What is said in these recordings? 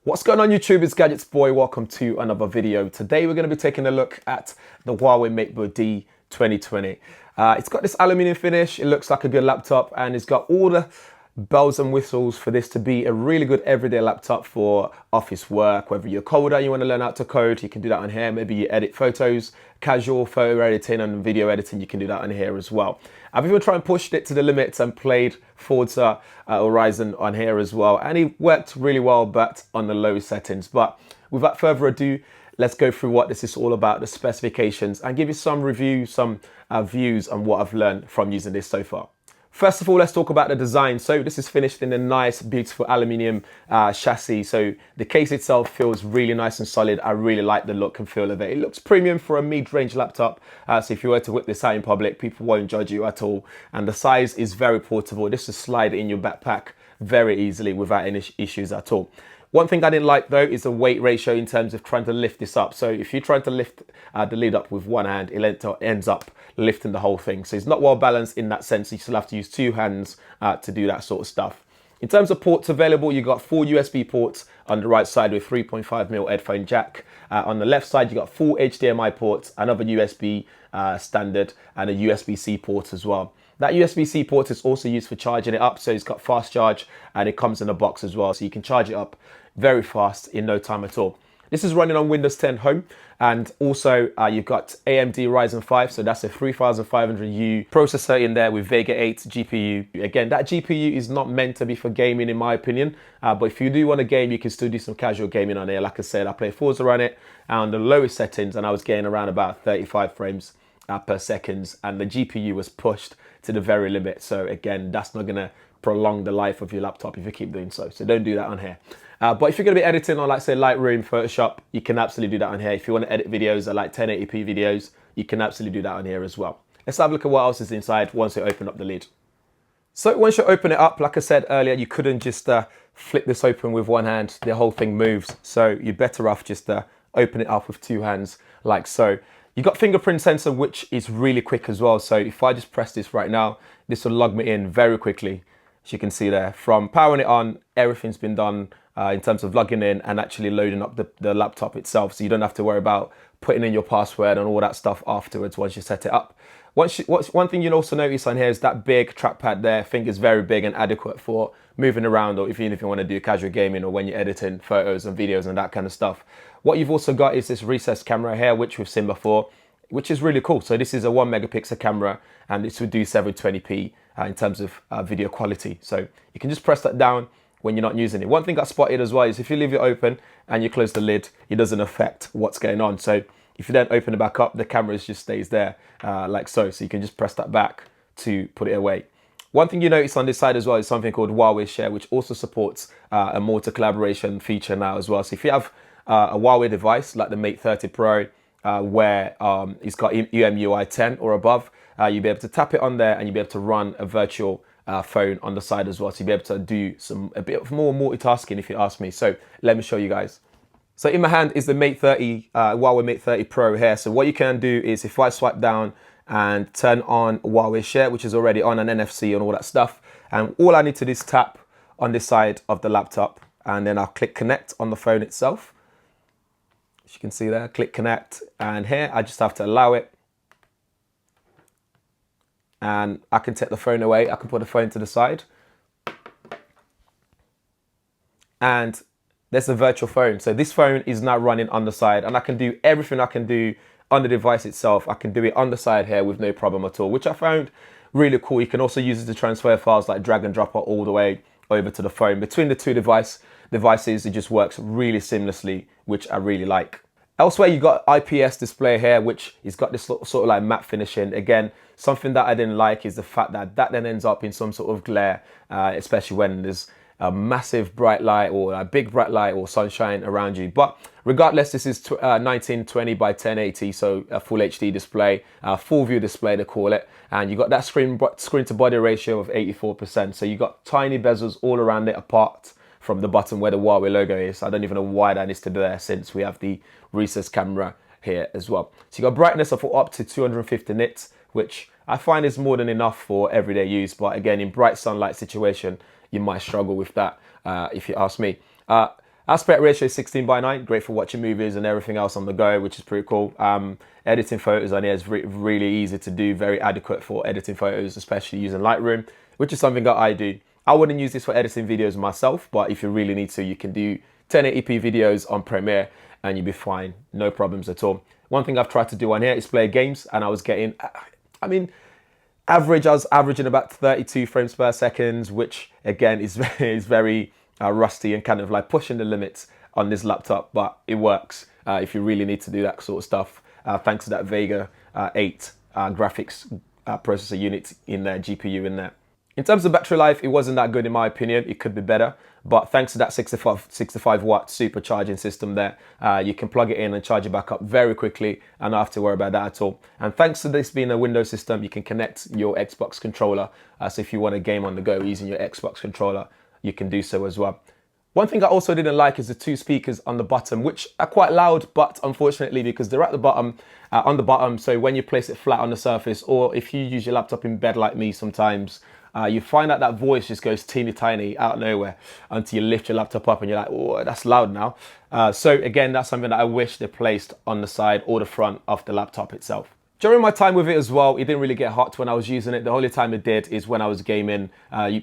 What's going on YouTube? It's GadgetsBoy. Welcome to another video. Today we're going to be taking a look at the Huawei MateBook D 2020. It's got this aluminium finish. It looks like a good laptop and it's got all the bells and whistles for this to be a really good everyday laptop for office work. Whether you're a coder, you want to learn how to code, you can do that on here. Maybe you edit photos, casual photo editing and video editing, you can do that on here as well. I've even tried and pushed it to the limits and played Forza or Ryzen on here as well, and it worked really well, but on the low settings. But without further ado, let's go through what this is all about, the specifications, and give you some reviews, some views on what I've learned from using this so far. First of all, let's talk about the design. So this is finished in a nice, beautiful aluminium chassis. So the case itself feels really nice and solid. I really like the look and feel of it. It looks premium for a mid-range laptop. So if you were to whip this out in public, people won't judge you at all. And the size is very portable. This is slide in your backpack very easily without any issues at all. One thing I didn't like though is the weight ratio in terms of trying to lift this up. So if you try to lift the lid up with one hand, it ends up lifting the whole thing. So it's not well balanced in that sense. You still have to use two hands to do that sort of stuff. In terms of ports available, you've got 4 USB ports on the right side with 3.5mm headphone jack. On the left side, you've got 4 HDMI ports, another USB standard and a USB-C port as well. That USB-C port is also used for charging it up, so it's got fast charge and it comes in a box as well, so you can charge it up very fast in no time at all. This is running on Windows 10 Home, and also you've got AMD Ryzen 5, so that's a 3500U processor in there with Vega 8 GPU. Again, that GPU is not meant to be for gaming in my opinion, but if you do want to game, you can still do some casual gaming on there. Like I said, I play Forza on it on the lowest settings and I was getting around about 35 frames per second, and the GPU was pushed to the very limit. So again, that's not going to prolong the life of your laptop if you keep doing so. So don't do that on here. But if you're going to be editing on, like say, Lightroom, Photoshop, you can absolutely do that on here. If you want to edit videos or like 1080p videos, you can absolutely do that on here as well. Let's have a look at what else is inside once you open up the lid. So once you open it up, like I said earlier, you couldn't just flip this open with one hand. The whole thing moves. So you're better off just open it up with two hands like so. You've got fingerprint sensor, which is really quick as well. So if I just press this right now, this will log me in very quickly. As you can see there, from powering it on, everything's been done in terms of logging in and actually loading up the laptop itself. So you don't have to worry about putting in your password and all that stuff afterwards once you set it up. One thing you'll also notice on here is that big trackpad there. I think is very big and adequate for moving around, or even if you want to do casual gaming or when you're editing photos and videos and that kind of stuff. What you've also got is this recessed camera here, which we've seen before, which is really cool. So this is a 1 megapixel camera and this would do 720p in terms of video quality. So you can just press that down when you're not using it. One thing I spotted as well is if you leave it open and you close the lid, it doesn't affect what's going on. So if you then open it back up, the camera just stays there like so. So you can just press that back to put it away. One thing you notice on this side as well is something called Huawei Share, which also supports a multi-collaboration feature now as well. So if you have a Huawei device like the Mate 30 Pro, where it's got EMUI 10 or above, you'll be able to tap it on there and you'll be able to run a virtual phone on the side as well. So you'll be able to do a bit more multitasking if you ask me. So let me show you guys. So in my hand is the Mate 30, Huawei Mate 30 Pro here. So what you can do is if I swipe down and turn on Huawei Share, which is already on an NFC and all that stuff, and all I need to do is tap on this side of the laptop and then I'll click connect on the phone itself. As you can see there, click connect, and here I just have to allow it. And I can take the phone away. I can put the phone to the side. And there's a virtual phone. So this phone is now running on the side and I can do everything I can do on the device itself. I can do it on the side here with no problem at all, which I found really cool. You can also use it to transfer files like drag and drop all the way over to the phone. Between the two devices, it just works really seamlessly, which I really like. Elsewhere, you've got IPS display here, which has got this sort of like matte finishing. Again, something that I didn't like is the fact that then ends up in some sort of glare, especially when there's a massive bright light or a big bright light or sunshine around you. But regardless, this is 1920 by 1080, so a full HD display, full view display they call it. And you got that screen to body ratio of 84%. So you got tiny bezels all around it apart from the bottom where the Huawei logo is. I don't even know why that needs to be there since we have the recessed camera here as well. So you got brightness of up to 250 nits, which I find is more than enough for everyday use. But again, in bright sunlight situation, you might struggle with that if you ask me. Aspect ratio is 16:9, great for watching movies and everything else on the go, which is pretty cool. Editing photos on here is really easy to do, very adequate for editing photos, especially using Lightroom, which is something that I do. I wouldn't use this for editing videos myself, but if you really need to, you can do 1080p videos on Premiere and you'll be fine, no problems at all. One thing I've tried to do on here is play games, and I was getting, I was averaging about 32 frames per second, which again is very rusty and kind of like pushing the limits on this laptop, but it works if you really need to do that sort of stuff, thanks to that Vega 8 graphics processor unit in there, GPU in there. In terms of battery life, it wasn't that good in my opinion. It could be better, but thanks to that 65 watt supercharging system there, you can plug it in and charge it back up very quickly and not have to worry about that at all. And thanks to this being a Windows system, you can connect your Xbox controller. So if you want a game on the go using your Xbox controller, you can do so as well. One thing I also didn't like is the two speakers on the bottom, which are quite loud, but unfortunately, because they're at the bottom, on the bottom, so when you place it flat on the surface, or if you use your laptop in bed like me sometimes, you find out that voice just goes teeny tiny out of nowhere until you lift your laptop up and you're like, oh, that's loud now. So again, that's something that I wish they placed on the side or the front of the laptop itself. During my time with it as well, it didn't really get hot when I was using it. The only time it did is when I was gaming,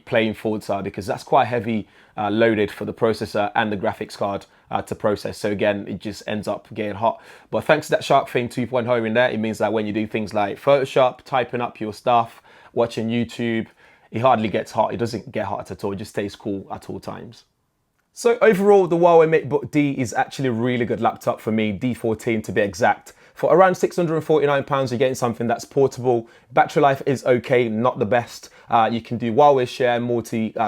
playing Forza, because that's quite heavy loaded for the processor and the graphics card to process. So again, it just ends up getting hot. But thanks to that SharkFin 2.0 in there, it means that when you do things like Photoshop, typing up your stuff, watching YouTube, it hardly gets hot. It doesn't get hot at all. It just stays cool at all times. So overall, the Huawei MateBook D is actually a really good laptop for me, D14 to be exact. For around £649, you're getting something that's portable. Battery life is okay, not the best. You can do Huawei Share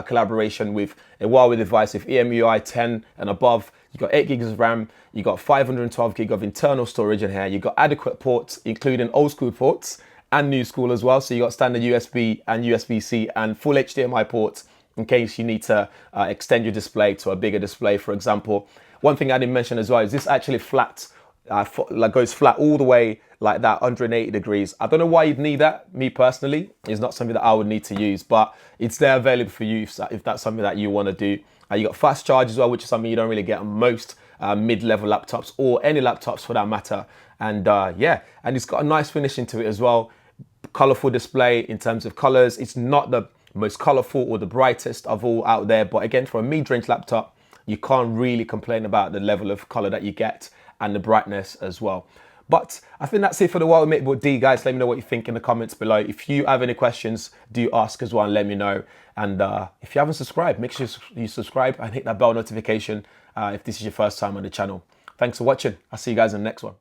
collaboration with a Huawei device with EMUI 10 and above. You've got 8 gigs of RAM, you've got 512 gig of internal storage in here. You've got adequate ports, including old school ports and new school as well. So you've got standard USB and USB-C and full HDMI ports in case you need to extend your display to a bigger display, for example. One thing I didn't mention as well is this actually flat, goes flat all the way like that, 180 degrees. I don't know why you'd need that. Me personally, it's not something that I would need to use, but it's there available for you if that's something that you want to do. You got fast charge as well, which is something you don't really get on most mid-level laptops or any laptops for that matter. And yeah, and it's got a nice finishing to it as well. Colorful display in terms of colors. It's not the most colorful or the brightest of all out there, but again, for a mid-range laptop, you can't really complain about the level of color that you get and the brightness as well. But I think that's it for the Huawei MateBook D, guys. Let me know what you think in the comments below. If you have any questions, do ask as well and let me know. And if you haven't subscribed, make sure you subscribe and hit that bell notification if this is your first time on the channel. Thanks for watching. I'll see you guys in the next one.